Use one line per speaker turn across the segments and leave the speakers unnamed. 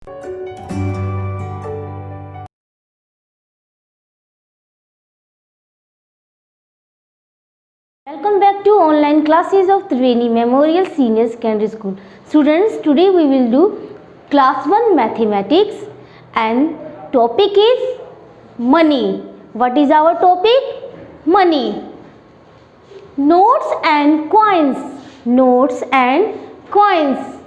Welcome back to online classes of Triveni Memorial Senior Secondary School. Students, today we will do class 1 mathematics and topic is money. What is our topic? Money. Notes and coins. Notes and coins.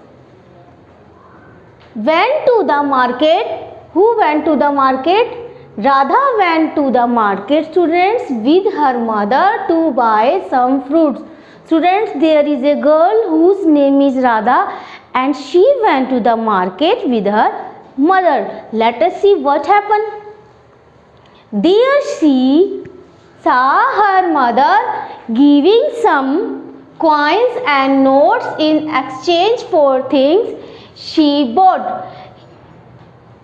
Went to the market. Who went to the market? Radha went to the market, students, with her mother to buy some fruits. Students, there is a girl whose name is Radha and she went to the market with her mother. Let us see what happened. There she saw her mother giving some coins and notes in exchange for things she bought.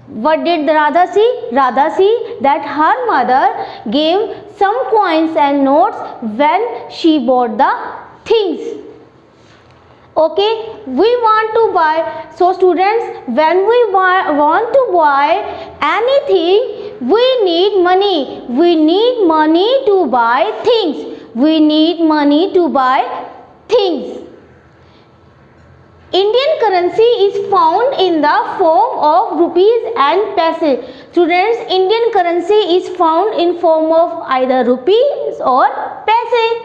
What did Radha see? Radha see that her mother gave some coins and notes when she bought the things. Okay, we want to buy. So students, when we want to buy anything, we need money. We need money to buy things. We need money to buy things. Indian currency is found in the form of rupees and paise. Students, Indian currency is found in form of either rupees or paise.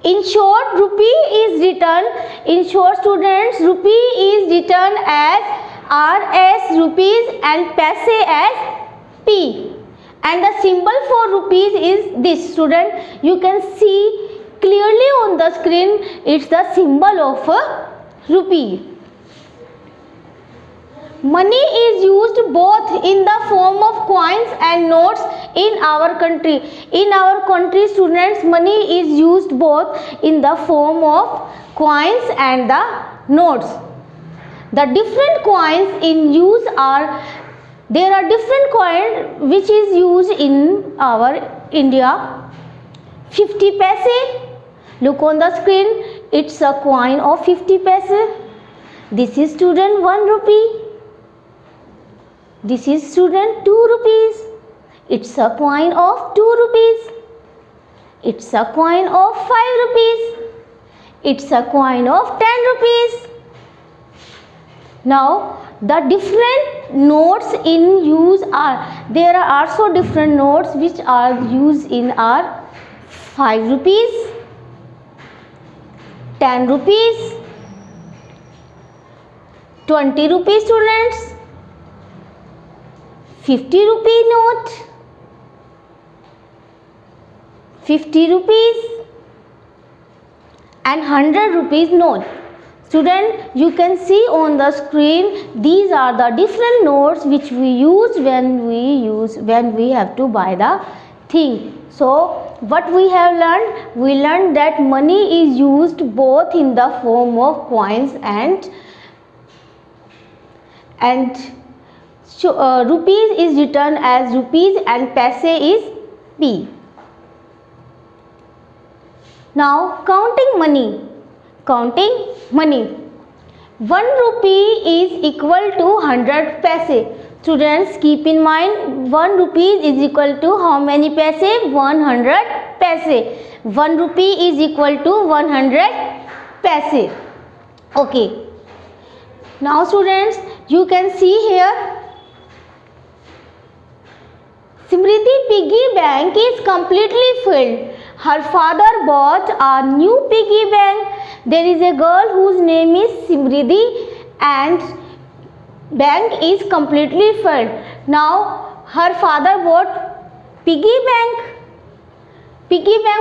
In short, rupee is written. In short, students, rupee is written as RS rupees and paise as P. And the symbol for rupees is this. Student, you can see clearly on the screen. It's the symbol of a rupee. Money is used both in the form of coins and notes in our country. In our country, students, money is used both in the form of coins and the notes. The different coins in use are, there are different coins which is used in our India. 50 paise. Look on the screen. It's a coin of 50 paise. This is student 1 rupee. This is student 2 rupees. It's a coin of 2 rupees. It's a coin of 5 rupees. It's a coin of 10 rupees. Now, the different notes in use are, there are also different notes which are used in our 5 rupees, 10 rupees, 20 rupees students, 50 rupee note, 50 rupees and 100 rupees note. Student, you can see on the screen, these are the different notes which we use when we have to buy the thing. So what we have learned? We learned that money is used both in the form of coins and rupees is written as rupees and paise is P. Now counting money. Counting money. 1 rupee is equal to 100 paise. Students, keep in mind 1 rupee is equal to how many paise? 100 paise. 1 rupee is equal to 100 paise. Okay. Now students, you can see here, Smriti piggy bank is completely filled. Her father bought a new piggy bank. There is a girl whose name is Smriti and bank is completely filled. Now her father bought piggy bank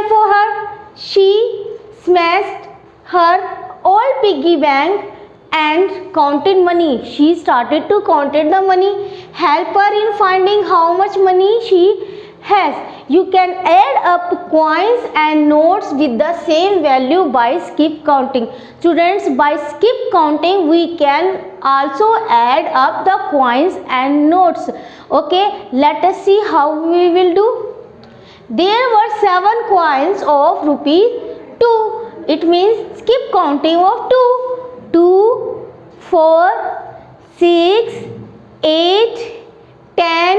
for her. She smashed her old piggy bank and counted money. She started to count the money. Help her in finding how much money she has. You can add up coins and notes with the same value by skip counting. Students, by skip counting we can also add up the coins and notes. Okay, let us see how we will do. There were 7 coins of rupee 2. It means skip counting of 2. 2, 4, 6, 8, 10,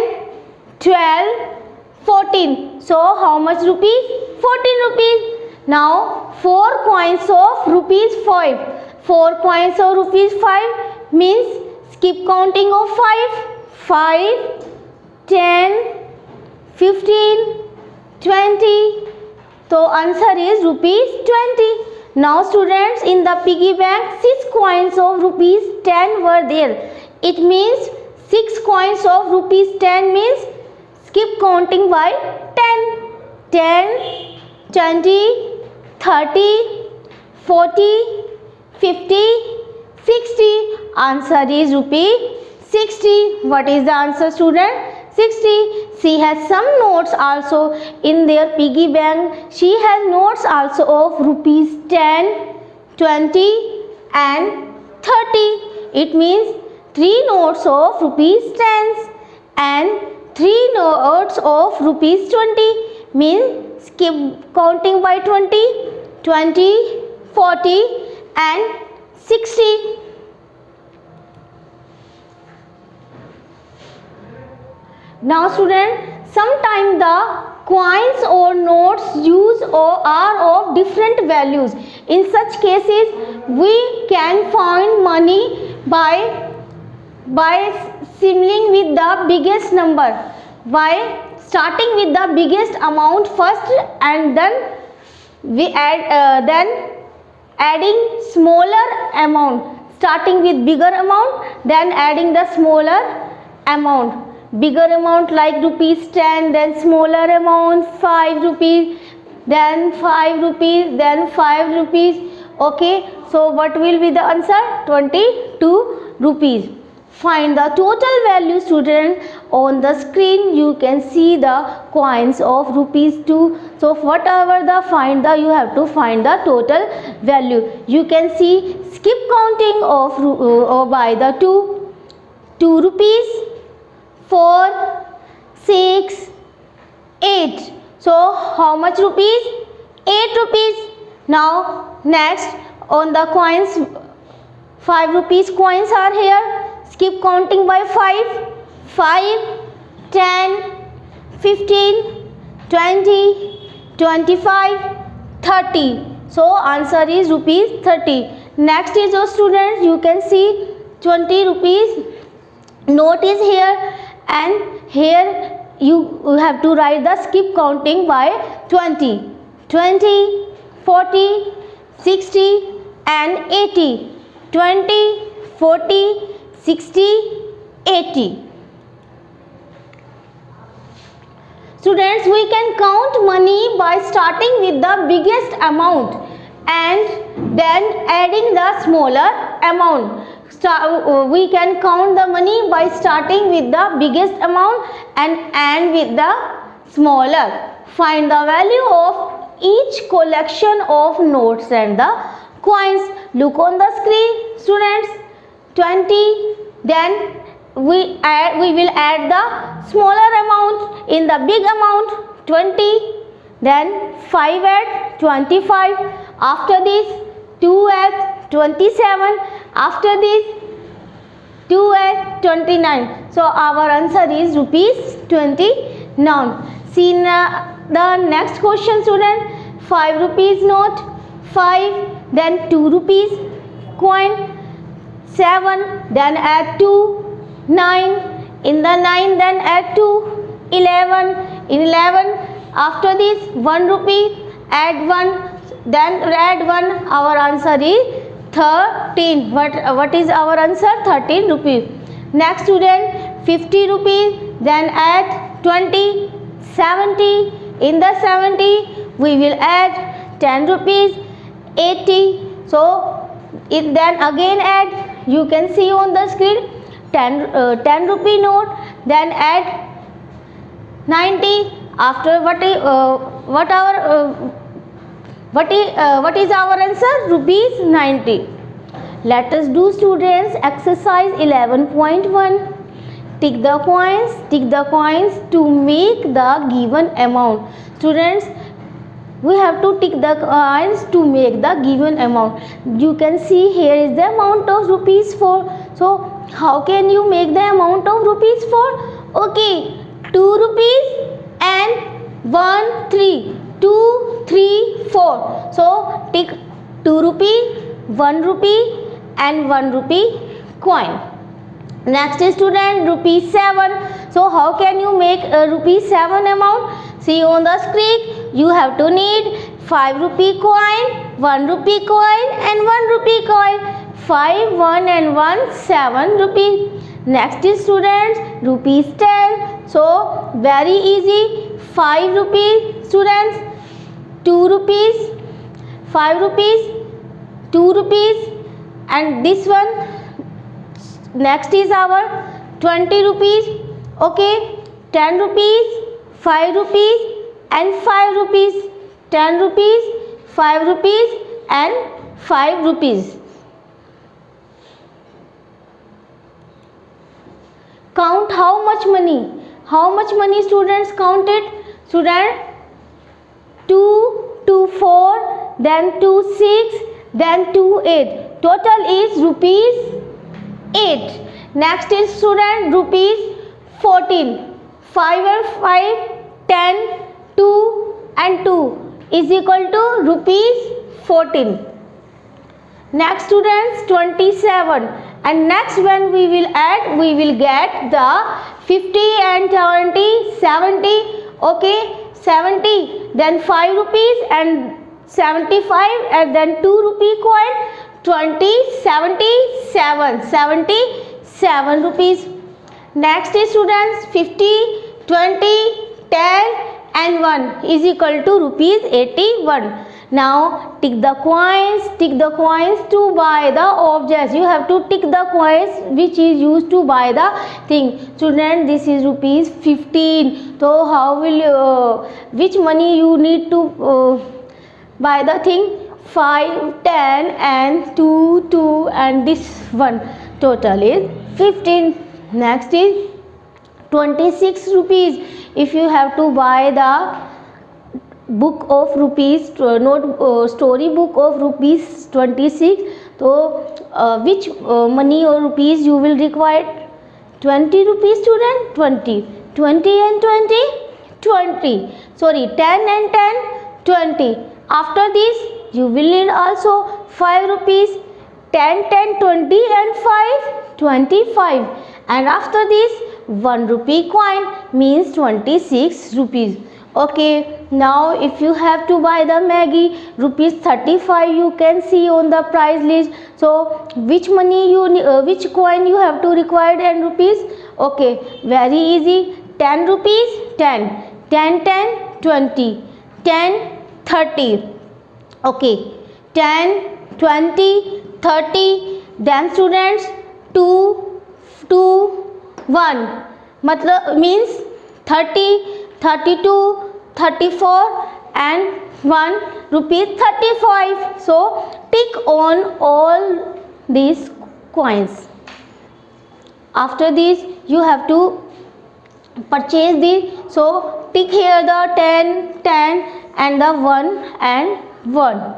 12, 14. So how much rupees? 14 rupees. Now 4 coins of rupees 5. 4 coins of rupees 5 means skip counting of 5. 5, 10, 15, 20. So answer is rupees 20. Now students, in the piggy bank 6 coins of rupees 10 were there. It means 6 coins of rupees 10 means skip counting by 10. 10, 20, 30, 40, 50, 60. Answer is rupees 60. What is the answer, student? 60. She has some notes also in their piggy bank. She has notes also of rupees 10, 20 and 30. It means 3 notes of rupees 10 and 3 notes of rupees 20. Means skip counting by 20, 20, 40 and 60. Now student, sometimes the coins or notes used are of different values. In such cases, we can find money by similing with the biggest number, by starting with the biggest amount first and then we adding smaller amount, starting with bigger amount then adding the smaller amount. Bigger amount like rupees 10, then smaller amount 5 rupees, then 5 rupees, then 5 rupees. Okay, so what will be the answer? 22 rupees. Find the total value, student. On the screen you can see the coins of rupees 2. So whatever the find the, you have to find the total value. You can see skip counting of by the 2 rupees, 4, 6, 8. So how much rupees? 8 rupees. Now next, on the coins, 5 rupees coins are here. Skip counting by 5. 5, 10, 15, 20, 25, 30. So answer is rupees 30. Next is your students, you can see 20 rupees note is here, and here you have to write the skip counting by 20, 20, 40, 60 and 80. 20, 40, 60, 80. Students, we can count money by starting with the biggest amount and then adding the smaller amount. We can count the money by starting with the biggest amount and end with the smaller. Find the value of each collection of notes and the coins. Look on the screen, students. 20, then we will add the smaller amount in the big amount, 20, then 5 at 25, after this 2 at 27, after this 2 at 29. So our answer is rupees 20. Now see the next question, student. 5 rupees note, 5, then 2 rupees coin, 7, then add 2, 9, in the 9 then add 2, 11, in 11 after this 1 rupee, add 1, then add 1, our answer is 13. What is our answer? 13 rupees. Next student, 50 rupees, then add 20, 70, in the 70 we will add 10 rupees, 80, so it then again add, you can see on the screen, 10 rupee note, then add 90, after what is our answer? Rupees 90. Let us do, students, exercise 11.1. Tick the coins to make the given amount. Students, we have to tick the coins to make the given amount. You can see here is the amount of rupees 4. So how can you make the amount of rupees 4? Okay, 2 rupees and 1 3, 2 3 4. So take 2 rupee, 1 rupee and 1 rupee coin. Next is student rupee 7. So how can you make a rupee 7 amount? See on the screen, you have to need 5 rupee coin, 1 rupee coin and 1 rupee coin. 5, 1 and 1, 7 rupees. Next is students rupees 10. So very easy. 5 rupees students, 2 rupees, 5 rupees, 2 rupees and this one. Next is our 20 rupees. Okay, 10 rupees, 5 rupees and 5 rupees. 10 rupees, 5 rupees and 5 rupees. Count how much money? How much money students counted? Student 2 to 4, then 2 6, then 2 8. Total is rupees 8. Next is student rupees 14. 5 and 5, 10, 2 and 2 is equal to rupees 14. Next students 27, and next when we will add, we will get the 50 and 20, 70. Okay, 70, then 5 rupees and 75 and then 2 rupee coin. 20, 77, 77 rupees. Next is students 50, 20, 10 and 1 is equal to rupees 81. Now tick the coins to buy the objects. You have to tick the coins which is used to buy the thing. Student, this is rupees 15. So how will you, which money you need to buy the thing? 5, 10 and 2, 2 and this one. Total is 15. Next is 26 rupees. If you have to buy the book of rupees, story book of rupees 26, so which money or rupees you will require? 20 rupees student. 20, 20 and 20, 20. Sorry, 10 and 10, 20. After this you will need also 5 rupees, 10, 10, 20 and 5, 25. And after this 1 rupee coin means 26 rupees. Okay, now if you have to buy the Maggi, rupees 35 you can see on the price list. So which money you which coin you have to require in rupees? Okay, very easy. 10 rupees, 10, 10, 10, 20, 10, 30. Okay, 10, 20, 30. Then students 2, 2, 1 matlab means 30, 32, 34 and 1 rupees 35. So tick on all these coins. After this you have to purchase this. So tick here the 10, 10 and the 1 and 1.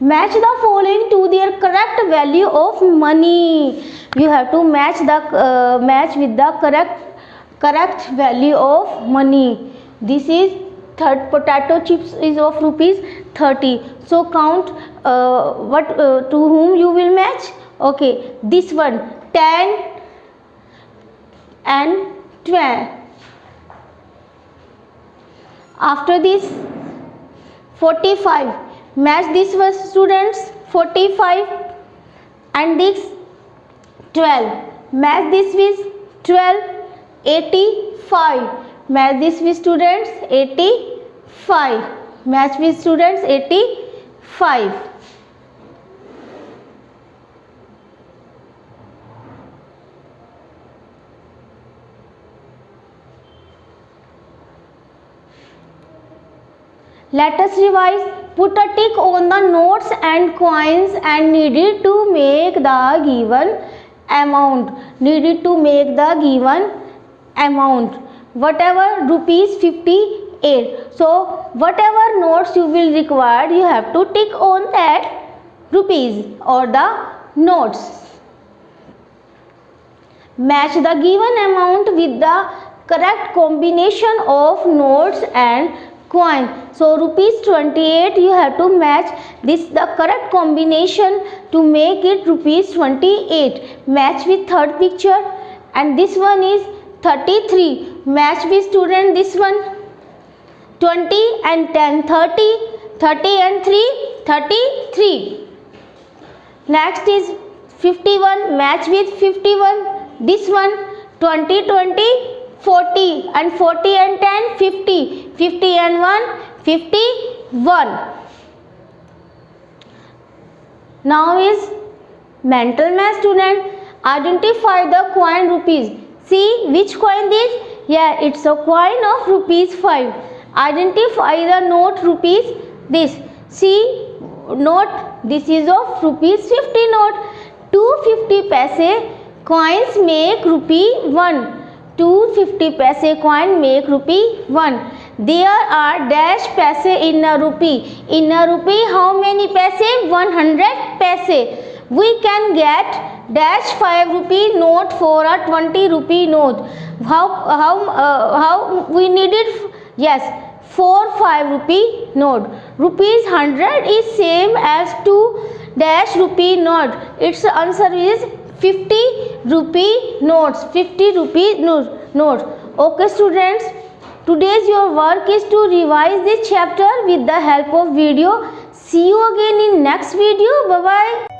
Match the following to their correct value of money. You have to match the match with the correct value of money. This is third potato chips is of rupees 30. So count what to whom you will match. Okay, this one 10 and 12. After this 45. Match this one students, 45 and this 12. Match this with 12, 85. Match this with students, 85. Match with students, 85. Let us revise. Put a tick on the notes and coins and needed to make the given amount. Needed to make the given amount. Whatever rupees 58. So whatever notes you will require, you have to tick on that rupees or the notes. Match the given amount with the correct combination of notes and coin. So rupees 28, you have to match this the correct combination to make it rupees 28. Match with third picture, and this one is 33. Match with student this one 20 and 10, 30, 30 and 3, 33. Next is 51. Match with 51. This one 20, 20, 40 and 40 and 10, 50, 50 and 1, 51. Now is mental math student. Identify the coin rupees. See which coin this? Yeah, it's a coin of rupees 5. Identify the note rupees this. See note, this is of rupees 50 note. 250 paise coins make rupee 1. 250 paise coin make rupee 1. There are dash paise in a rupee. In a rupee how many paise? 100 paise. We can get dash 5 rupee note for a 20 rupee note. How we need it? Yes, 4 5 rupee note. Rupees 100 is same as 2 dash rupee note. Its answer is 50 rupee notes. 50 rupee notes. Okay students, today's your work is to revise this chapter with the help of video. See you again in next video. Bye bye.